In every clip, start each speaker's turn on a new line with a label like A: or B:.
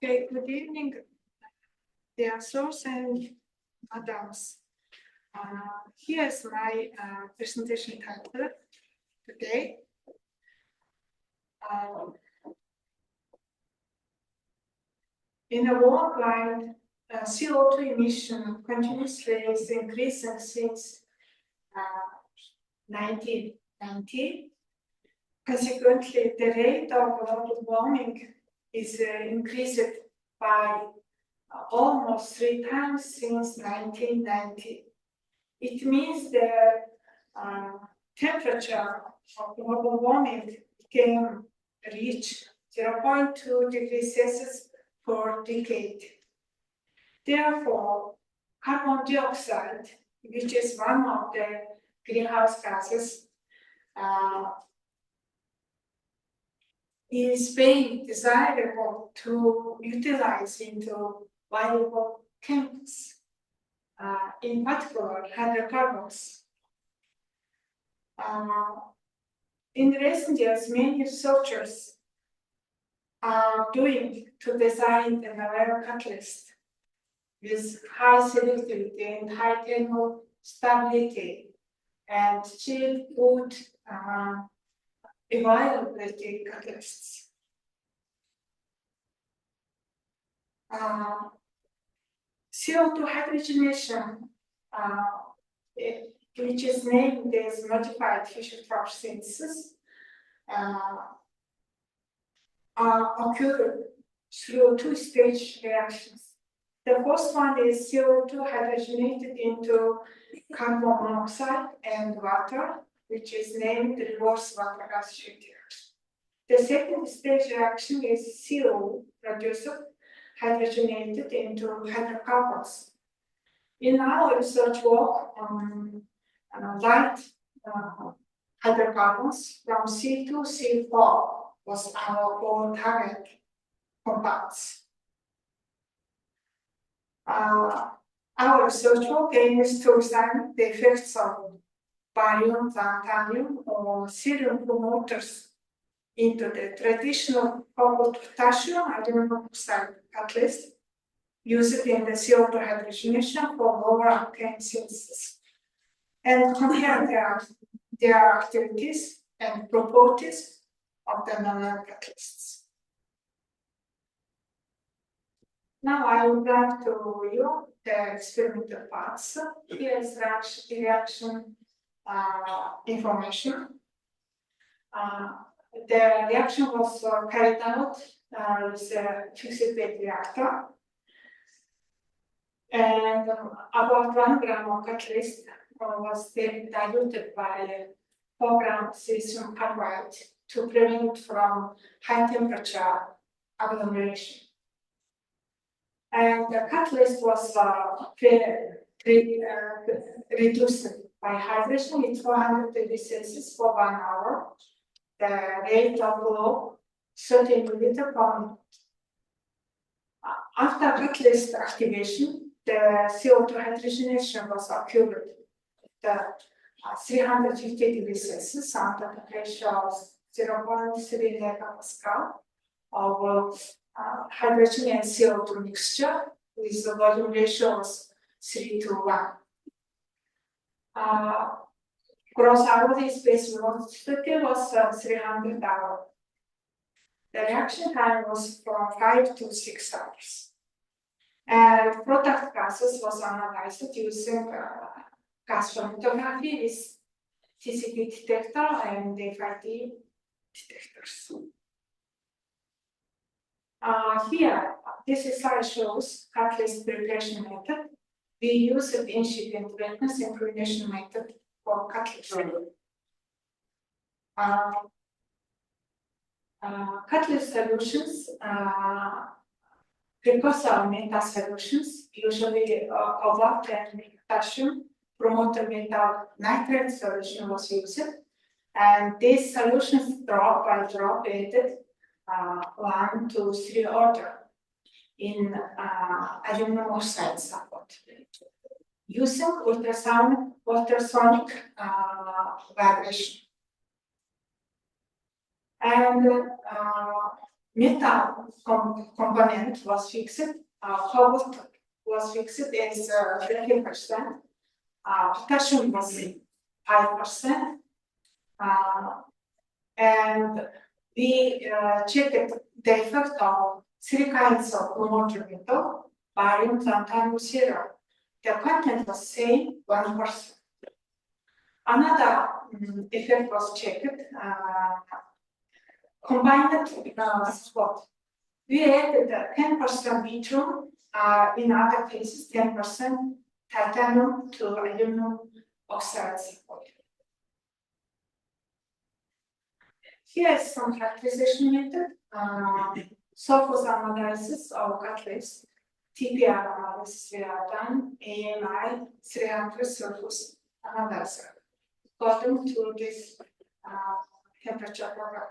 A: Okay, good evening, dear source and madams. Here's my presentation title today. In the worldwide, CO2 emission continuously is increasing since 1990. Consequently, the rate of global warming is increased by almost 3 times since 1990. It means the temperature of global warming can reach 0.2 degrees Celsius per decade. Therefore, carbon dioxide, which is one of the greenhouse gases, is being desirable to utilize into valuable chemicals, in particular hydrocarbons. In recent years, many researchers are doing to design the novel catalyst with high selectivity and high thermal stability and cheap, good availability catalysts. CO2 hydrogenation, which is named as modified Fischer-Tropsch synthesis, occur through two-stage reactions. The first one is CO2 hydrogenated into carbon monoxide and water, which is named reverse water gas treaty. The second stage reaction is CO produced hydrogenated into hydrocarbons. In our research work on light hydrocarbons from C to C4 was our goal target compounds. Our research work aims to examine the effects of barium, xantanium, or cerium promoters into the traditional cobalt-potassium aluminum oxide catalyst used in the CO2 hydrogenation for lower alkane synthesis, and compare their activities and properties of the non-catalysts. Now I would like to review the experimental parts. Here is reaction information. The reaction was carried out with a fixed bed reactor, and about 1 gram of catalyst was then diluted by 4 grams silicium carbide to prevent from high temperature agglomeration. And the catalyst was reduced by hydration at 400 degrees Celsius for 1 hour. The rate of flow 30 milliliter per minute. After catalyst activation, the CO2 hydrogenation was occurred at 350 degrees Celsius under the pressure of 0.3 megapascal of hydrogen and CO2 mixture with the volume ratio of 3 to 1. Gross hourly space velocity was 300 hours. The reaction time was from 5 to 6 hours. And product gases was analyzed using gas chromatography with TCP detector and FID detectors. Here, this slide shows catalyst preparation method. We use the incipient wetness inclination method for catalyst. Catalyst solutions, precursor metal solutions, usually cobalt and potassium, promoter metal nitrate solution was used, and these solutions drop by drop added 1 to 3 order in aluminum oxide support using ultrasonic vibration. And metal component was fixed, cobalt was fixed as 30%, potassium was 5%, and we checked the effect of three kinds of promoter metal, barium, tantalum, cerium. The content was same, 1%. Another effect was checked, combined spot. We added 10% yttrium, in other cases 10% titanium to aluminum oxides. Here is some characterization method. Surface analysis of catalyst, TPR analysis we have done, AMI 300 surface analysis according to this temperature program.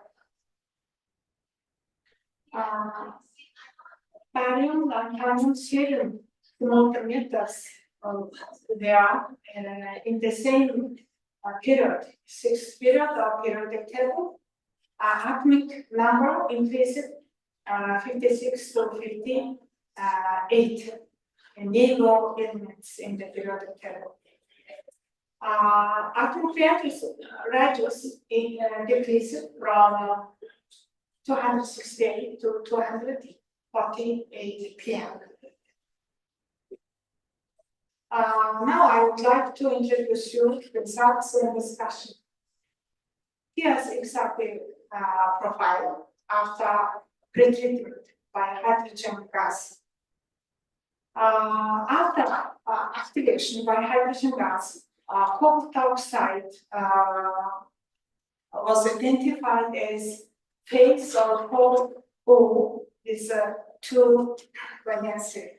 A: Barium, titanium, cerium promoter metals they are in the same period, 6th period or periodic table. Atomic number increased 56 to 58 neighbor elements in the periodic table. Atomic radius decreased from 268 to 248 pm. Now I would like to introduce you the results and discussion. Here's exactly profile after pretreatment by hydrogen gas. After activation by hydrogen gas, cobalt oxide was identified as phase or cobalt O is 2 valency.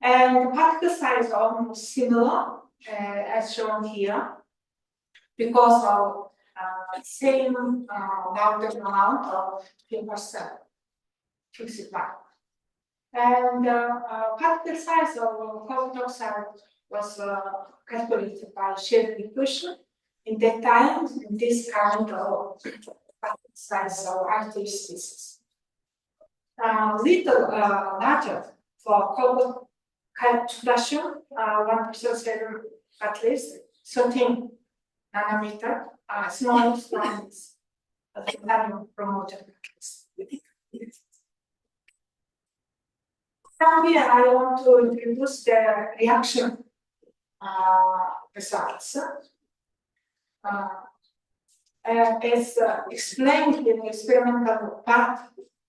A: And the particle size are almost similar as shown here because of same bounded amount of 3% fixed value. And particle size of cobalt oxide was calculated by shared equation. In that time, this kind of particle size of active species. Little larger for cobalt potassium, 1% serum at least 13 nanometer, smallest one is titanium promoter catalyst. Now here I want to introduce the reaction results. As explained in the experimental part,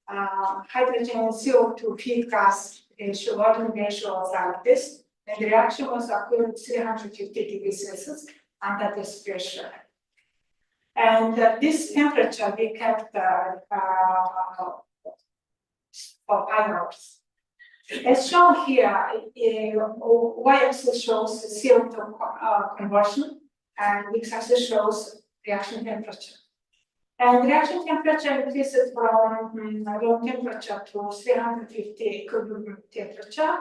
A: hydrogen and CO2 feed gas ratio, volume ratio was like this, and the reaction was occurring 350 degrees Celsius under this pressure. And this temperature we kept for 5 hours. As shown here, y-axis shows the CO2 conversion, and x-axis shows reaction temperature. And reaction temperature increases from room temperature to 350 equilibrium temperature,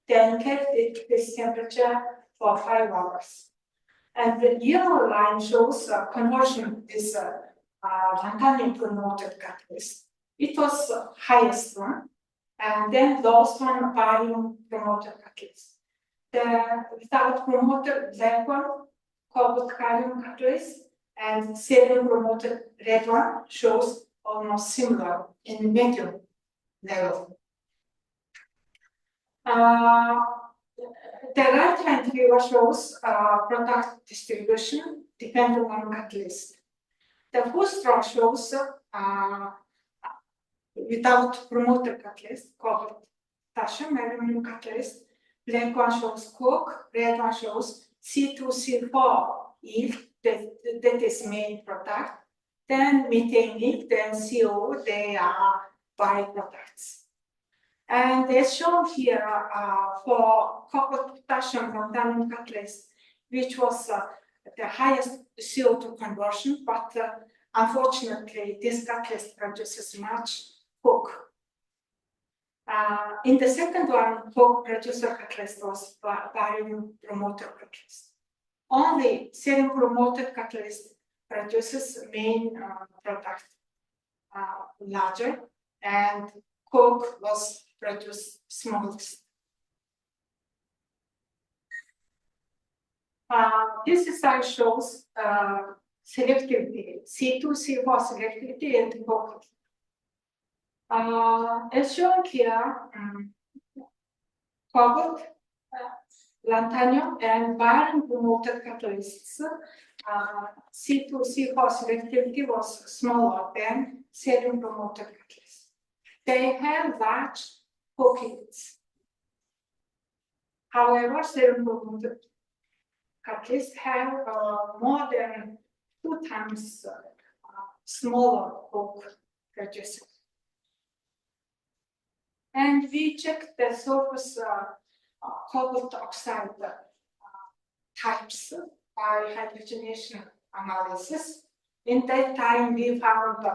A: then kept this temperature for 5 hours. And the yellow line shows conversion is titanium promoted catalyst. It was the highest one, and then lowest one barium promoted catalyst. The without promoted black one, cobalt barium catalyst, and cerium promoted red one shows almost similar in medium level. The right-hand figure shows product distribution depending on catalyst. The first row shows without promoter catalyst, cobalt, potassium, aluminum catalyst. Black one shows coke, red one shows C2C4 yield, that is main product. Then methane yield, then CO, they are byproducts. And as shown here for cobalt, potassium, titanium catalyst, which was the highest CO2 conversion, but unfortunately, this catalyst produces much coke. In the second one, coke producer catalyst was barium promoter catalyst. Only cerium promoted catalyst produces main product, larger, and coke was produced smallest. This slide shows selectivity, C2C4 selectivity and coke. As shown here, cobalt, lanthanum, and barium promoted catalysts, C2C4 selectivity was smaller than cerium promoted catalysts. They have large pockets. However, cerium promoted catalysts have more than 2 times smaller coke reducer. And we checked the surface cobalt oxide types by hydrogenation analysis. In that time, we found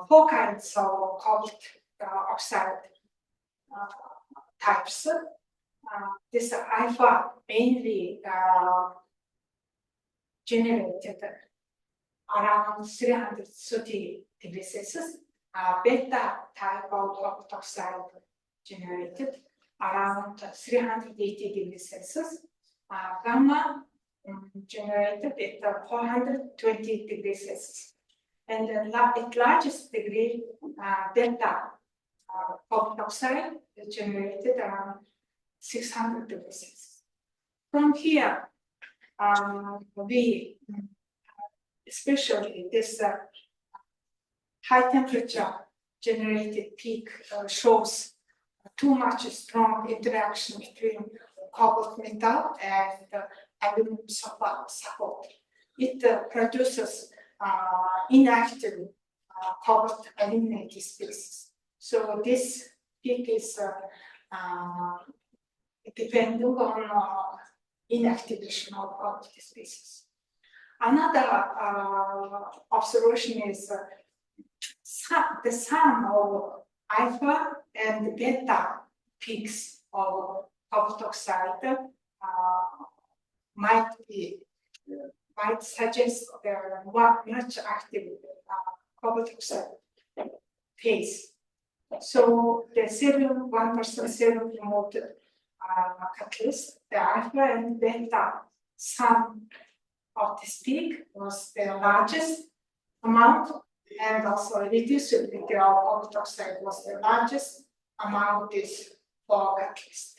A: 4 kinds of cobalt oxide types. This alpha mainly generated around 330 degrees Celsius. Beta type of cobalt oxide generated around 380 degrees Celsius. Gamma generated at 420 degrees Celsius. And at largest degree, delta cobalt oxide generated around 600 degrees Celsius. From here, we, especially this high temperature generated peak shows too much strong interaction between cobalt metal and aluminum support. It produces inactive cobalt aluminated species. So this peak is depending on inactivation of cobalt species. Another observation is the sum of alpha and beta peaks of cobalt oxide might suggest much active cobalt oxide phase. So the 1% cerium promoted catalyst, the alpha and beta sum of this peak was the largest amount, and also reducibility of cobalt oxide was the largest among these 4 catalysts.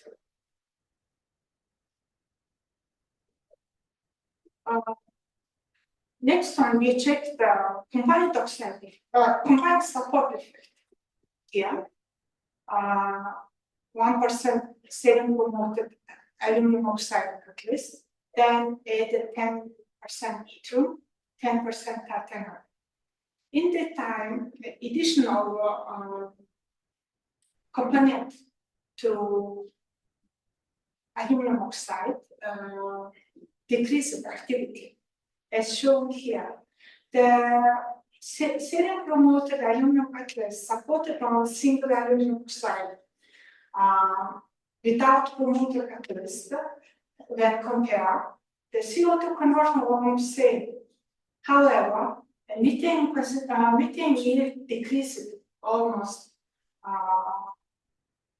A: Next one, we checked the combined oxide, combined support effect. Here, 1% cerium promoted aluminum oxide catalyst, then added 10% yttrium, 10% titanium. In that time, the additional component to aluminum oxide decreased activity, as shown here. The cerium promoted aluminum catalyst supported on single aluminum oxide without promoter catalyst. When compared, the CO2 conversion was almost same. However, methane yield decreased almost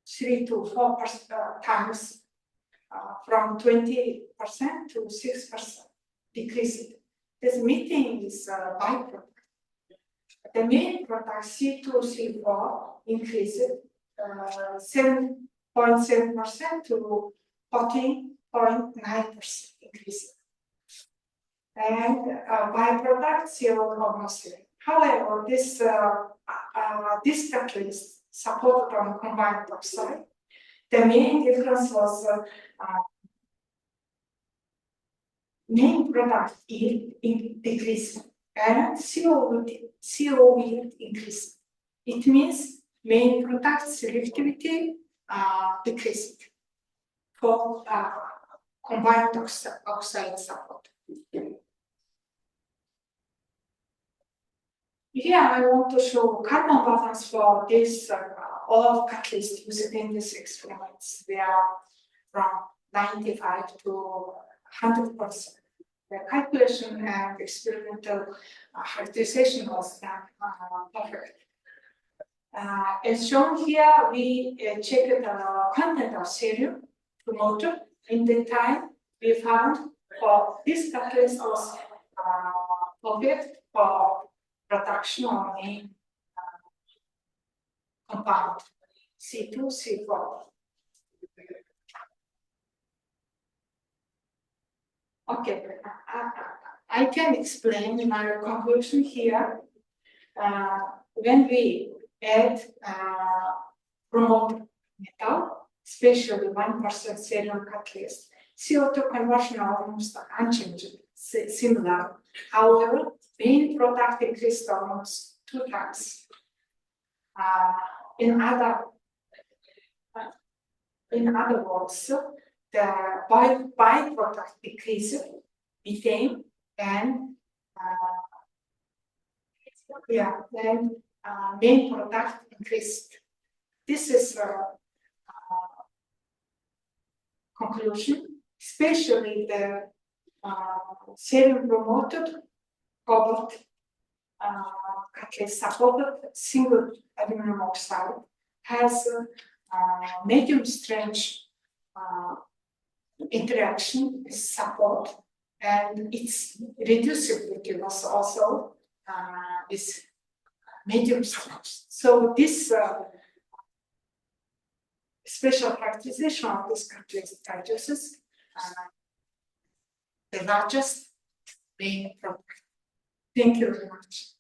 A: 3 to 4 times, from 20% to 6% decreased. This methane is a byproduct. The main product C2C4 increased 7.7% to 14.9% increase. And byproduct CO almost zero. However, this catalyst supported on combined oxide. The main difference was main product yield decreased and CO yield increased. It means main product selectivity decreased for combined oxide support. Here I want to show carbon balance for this all catalysts used in these experiments. They are from 95 to 100%. the calculation and experimental hydrogenation was done perfect. As shown here, we checked the content of cerium promoter. In the time, we found for this catalyst was perfect for production of main compound C2, C4. Okay, I can explain my conclusion here. When we add promote metal, especially 1% cerium catalyst, CO2 conversion almost unchanged, similar. However, main product increased almost 2 times. In other words, the byproduct decreased, methane, and main product increased. This is conclusion, especially the cerium promoted cobalt catalyst supported single aluminum oxide has medium strength interaction with support, and its reducibility was also is medium strength. So this special characterization of this catalyst produces the largest main product. Thank you very much.